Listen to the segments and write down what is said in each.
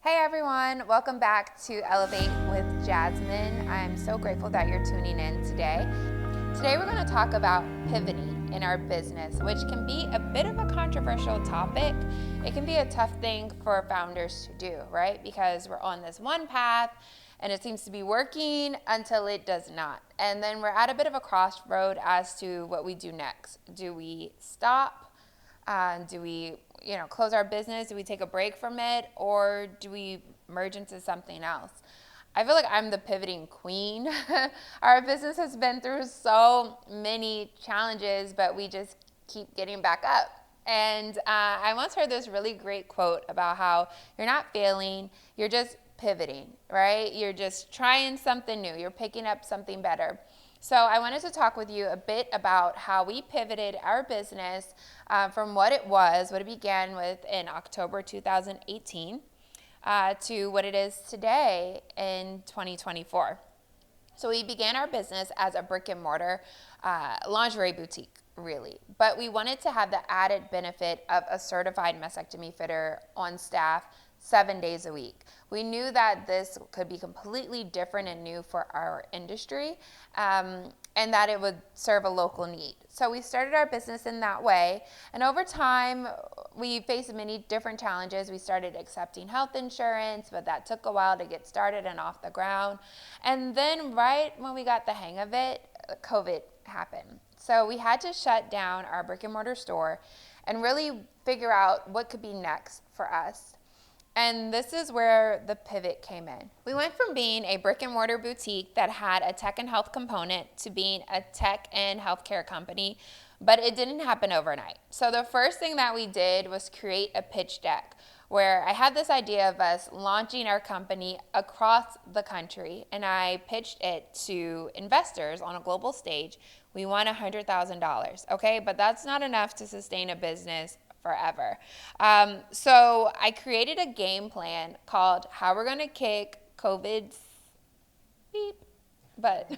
Hey everyone, welcome back to Elevate with Jasmine. I'm so grateful that you're tuning in today. Today we're going to talk about pivoting in our business, which can be a bit of a controversial topic. It can be a tough thing for founders to do, right? Because we're on this one path and it seems to be working until it does not. And then we're at a bit of a crossroad as to what we do next. Do we stop? Do we close our business? Do we take a break from it? Or do we merge into something else? I feel like I'm the pivoting queen. Our business has been through so many challenges, but we just keep getting back up. And I once heard this really great quote about how you're not failing, you're just pivoting, right? You're just trying something new. You're picking up something better. So I wanted to talk with you a bit about how we pivoted our business from what it began with in October 2018 to what it is today in 2024. So we began our business as a brick-and-mortar lingerie boutique, really. But we wanted to have the added benefit of a certified mastectomy fitter on staff 7 days a week. We knew that this could be completely different and new for our industry, and that it would serve a local need. So we started our business in that way, and over time, we faced many different challenges. We started accepting health insurance, but that took a while to get started and off the ground. And then right when we got the hang of it, COVID happened. So we had to shut down our brick and mortar store and really figure out what could be next for us. And this is where the pivot came in. We went from being a brick and mortar boutique that had a tech and health component to being a tech and healthcare company, but it didn't happen overnight. So the first thing that we did was create a pitch deck where I had this idea of us launching our company across the country, and I pitched it to investors on a global stage. We won $100,000, okay? But that's not enough to sustain a business forever. So I created a game plan called How We're Going to Kick COVID's Beep But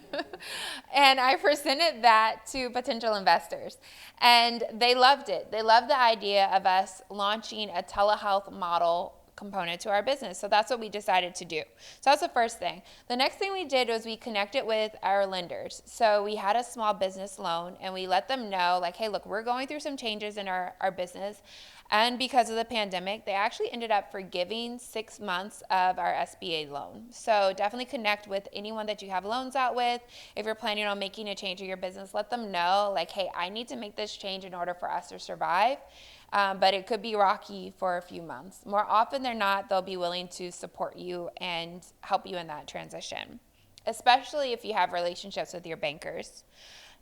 and I presented that to potential investors, and they loved it. They loved the idea of us launching a telehealth model component to our business. So that's what we decided to do. So that's the first thing. The next thing we did was we connected with our lenders. So we had a small business loan, and we let them know, like, hey, look, we're going through some changes in our business. And because of the pandemic, they actually ended up forgiving 6 months of our SBA loan. So definitely connect with anyone that you have loans out with. If you're planning on making a change in your business, let them know, like, hey, I need to make this change in order for us to survive. But it could be rocky for a few months. More often than not, they'll be willing to support you and help you in that transition, especially if you have relationships with your bankers.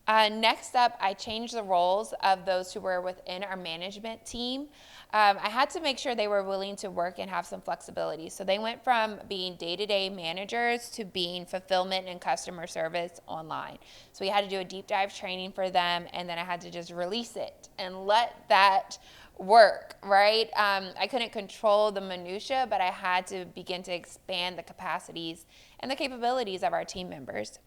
Next up, I changed the roles of those who were within our management team. I had to make sure they were willing to work and have some flexibility. So they went from being day-to-day managers to being fulfillment and customer service online. So we had to do a deep dive training for them, and then I had to just release it and let that work, right? I couldn't control the minutia, but I had to begin to expand the capacities and the capabilities of our team members.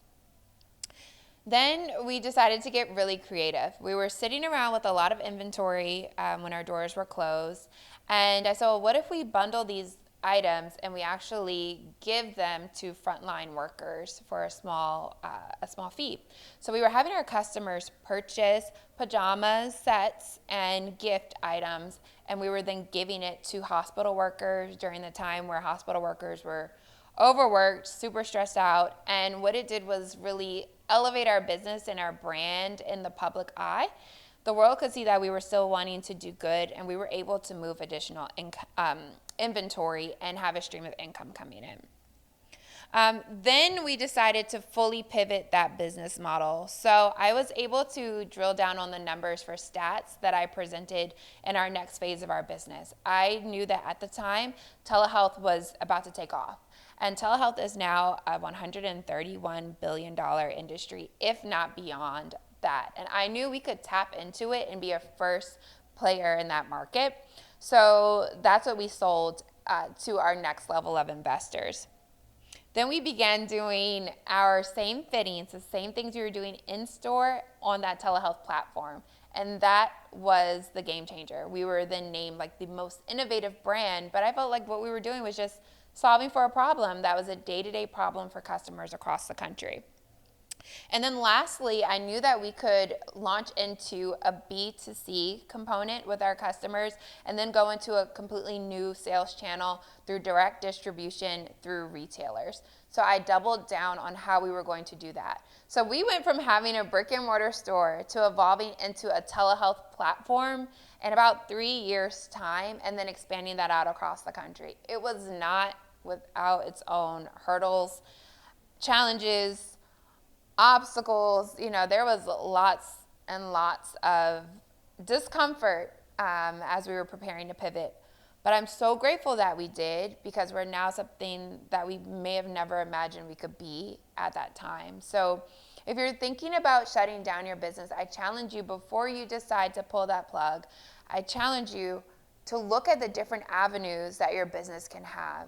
Then we decided to get really creative. We were sitting around with a lot of inventory when our doors were closed. And I said, well, what if we bundle these items and we actually give them to frontline workers for a small fee? So we were having our customers purchase pajamas, sets, and gift items. And we were then giving it to hospital workers during the time where hospital workers were overworked, super stressed out. And what it did was really elevate our business and our brand in the public eye. The world could see that we were still wanting to do good, and we were able to move additional inventory and have a stream of income coming in. Then we decided to fully pivot that business model. So I was able to drill down on the numbers for stats that I presented in our next phase of our business. I knew that at the time, telehealth was about to take off. And telehealth is now a $131 billion industry, if not beyond that. And I knew we could tap into it and be a first player in that market. So that's what we sold to our next level of investors. Then we began doing our same fittings, the same things we were doing in store on that telehealth platform. And that was the game changer. We were then named like the most innovative brand, but I felt like what we were doing was just solving for a problem that was a day-to-day problem for customers across the country. And then lastly, I knew that we could launch into a B2C component with our customers and then go into a completely new sales channel through direct distribution through retailers. So I doubled down on how we were going to do that. So we went from having a brick and mortar store to evolving into a telehealth platform in about 3 years' time and then expanding that out across the country. It was not without its own hurdles, challenges, obstacles. There was lots and lots of discomfort as we were preparing to pivot. But I'm so grateful that we did, because we're now something that we may have never imagined we could be at that time. So if you're thinking about shutting down your business, I challenge you, before you decide to pull that plug, I challenge you to look at the different avenues that your business can have.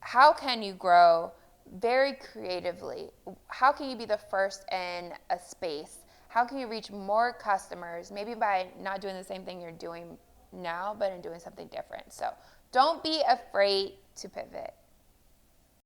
How can you grow very creatively? How can you be the first in a space? How can you reach more customers, maybe by not doing the same thing you're doing now, but in doing something different? So don't be afraid to pivot.